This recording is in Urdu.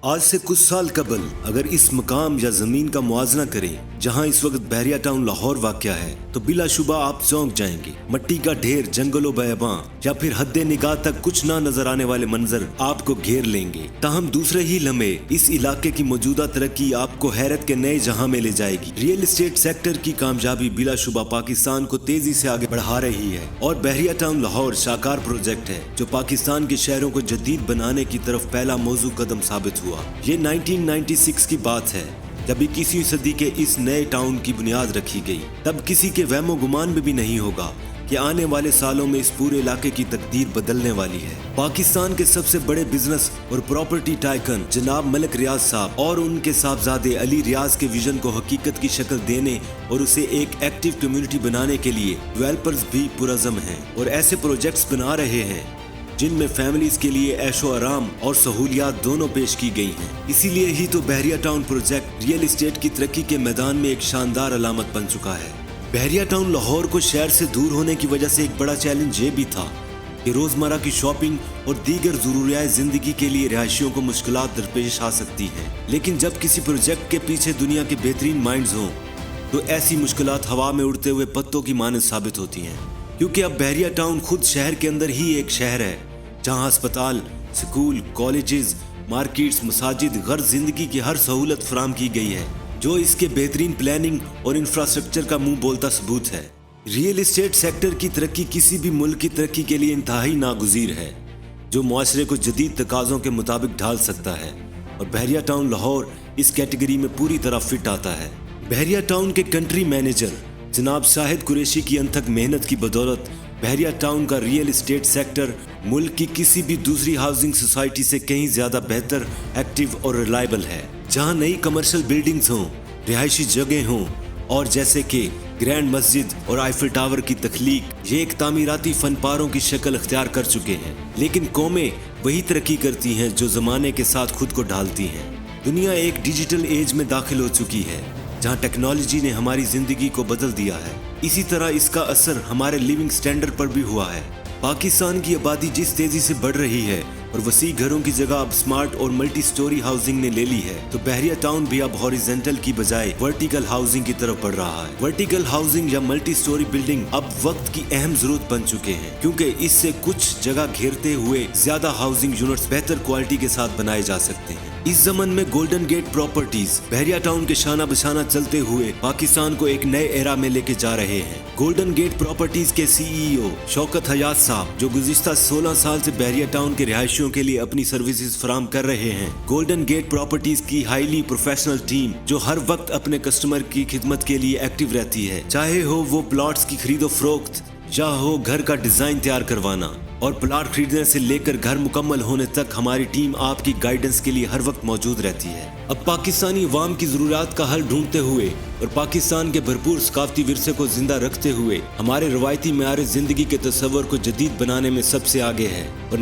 آج سے کچھ سال قبل اگر اس مقام یا زمین کا موازنہ کریں جہاں اس وقت بحریہ ٹاؤن لاہور واقع ہے تو بلا شبہ آپ چونک جائیں گے۔ مٹی کا ڈھیر، جنگل و بیاباں یا پھر حد نگاہ تک کچھ نہ نظر آنے والے منظر آپ کو گھیر لیں گے۔ تاہم دوسرے ہی لمحے اس علاقے کی موجودہ ترقی آپ کو حیرت کے نئے جہاں میں لے جائے گی۔ ریئل اسٹیٹ سیکٹر کی کامیابی بلا شبہ پاکستان کو تیزی سے آگے بڑھا رہی ہے اور بحریہ ٹاؤن لاہور شاہکار پروجیکٹ ہے جو پاکستان کے شہروں کو جدید بنانے کی طرف پہلا موضوع قدم ثابت ہوا۔ یہ 1996 کی بات ہے جب 21ویں صدی کے اس نئے ٹاؤن کی بنیاد رکھی گئی۔ تب کسی کے وہم و گمان میں بھی نہیں ہوگا کہ آنے والے سالوں میں اس پورے علاقے کی تقدیر بدلنے والی ہے۔ پاکستان کے سب سے بڑے بزنس اور پراپرٹی ٹائکن جناب ملک ریاض صاحب اور ان کے صاحبزادے علی ریاض کے ویژن کو حقیقت کی شکل دینے اور اسے ایک ایکٹیو کمیونٹی بنانے کے لیے ڈیولپرز بھی پرعزم ہیں اور ایسے پروجیکٹس بنا رہے ہیں جن میں فیملیز کے لیے عیش و آرام اور سہولیات دونوں پیش کی گئی ہیں۔ اسی لیے ہی تو بحریہ ٹاؤن پروجیکٹ ریئل اسٹیٹ کی ترقی کے میدان میں ایک شاندار علامت بن چکا ہے۔ بحریہ ٹاؤن لاہور کو شہر سے دور ہونے کی وجہ سے ایک بڑا چیلنج یہ بھی تھا کہ روزمرہ کی شاپنگ اور دیگر ضروریات زندگی کے لیے رہائشیوں کو مشکلات درپیش آ سکتی ہیں، لیکن جب کسی پروجیکٹ کے پیچھے دنیا کے بہترین مائنڈز ہوں تو ایسی مشکلات ہوا میں اڑتے ہوئے پتوں کی مانند ثابت ہوتی ہیں، کیونکہ اب بحریہ ٹاؤن خود شہر کے اندر ہی ایک شہر ہے جہاں ہسپتال، سکول، کالجز، مارکیٹس، مساجد، غرض زندگی کی ہر سہولت فراہم کی گئی ہے جو اس کے بہترین پلاننگ اور انفراسٹرکچر کا منہ بولتا ثبوت ہے۔ ریئل اسٹیٹ سیکٹر کی ترقی کسی بھی ملک کی ترقی کے لیے انتہائی ناگزیر ہے جو معاشرے کو جدید تقاضوں کے مطابق ڈھال سکتا ہے، اور بحریہ ٹاؤن لاہور اس کیٹیگری میں پوری طرح فٹ آتا ہے۔ بحریہ ٹاؤن کے کنٹری مینیجر جناب شاہد قریشی کی انتھک محنت کی بدولت بحریہ ٹاؤن کا ریئل اسٹیٹ سیکٹر ملک کی کسی بھی دوسری ہاؤسنگ سوسائٹی سے کہیں زیادہ بہتر، ایکٹیو اور ریلائبل ہے۔ جہاں نئی کمرشل بلڈنگز ہوں، رہائشی جگہیں ہوں اور جیسے کہ گرینڈ مسجد اور آئیفل ٹاور کی تخلیق، یہ ایک تعمیراتی فن پاروں کی شکل اختیار کر چکے ہیں، لیکن قومیں وہی ترقی کرتی ہیں جو زمانے کے ساتھ خود کو ڈھالتی ہیں۔ دنیا ایک ڈیجیٹل ایج میں داخل ہو چکی ہے جہاں ٹیکنالوجی نے ہماری زندگی کو بدل دیا ہے، اسی طرح اس کا اثر ہمارے لیونگ سٹینڈرڈ پر بھی ہوا ہے۔ پاکستان کی آبادی جس تیزی سے بڑھ رہی ہے اور وسیع گھروں کی جگہ اب سمارٹ اور ملٹی سٹوری ہاؤسنگ نے لے لی ہے، تو بحریہ ٹاؤن بھی اب ہاریزنٹل کی بجائے ورٹیکل ہاؤسنگ کی طرف بڑھ رہا ہے۔ ورٹیکل ہاؤسنگ یا ملٹی سٹوری بلڈنگ اب وقت کی اہم ضرورت بن چکے ہیں، کیونکہ اس سے کچھ جگہ گھیرتے ہوئے زیادہ ہاؤسنگ یونٹس بہتر کوالٹی کے ساتھ بنائے جا سکتے ہیں۔ اس زمن میں گولڈن گیٹ پراپرٹیز بحریہ ٹاؤن کے شانہ بشانہ چلتے ہوئے پاکستان کو ایک نئے ایرا میں لے کے جا رہے ہیں۔ گولڈن گیٹ پراپرٹیز کے CEO شوکت حیات صاحب جو گزشتہ 16 سال سے بحریہ ٹاؤن کے رہائشیوں کے لیے اپنی سروسز فراہم کر رہے ہیں۔ گولڈن گیٹ پراپرٹیز کی ہائیلی پروفیشنل ٹیم جو ہر وقت اپنے کسٹمر کی خدمت کے لیے ایکٹیو رہتی ہے، چاہے ہو وہ پلاٹس کی خرید و فروخت یا ہو گھر کا ڈیزائن تیار کروانا، اور پلاٹ خریدنے سے لے کر گھر مکمل ہونے تک ہماری ٹیم آپ کی گائیڈنس کے لیے ہر وقت موجود رہتی ہے۔ اب پاکستانی عوام کی ضروریات کا حل ڈھونڈتے ہوئے اور پاکستان کے بھرپور ثقافتی ورثے کو زندہ رکھتے ہوئے ہمارے روایتی معیار زندگی کے تصور کو جدید بنانے میں سب سے آگے ہے، اور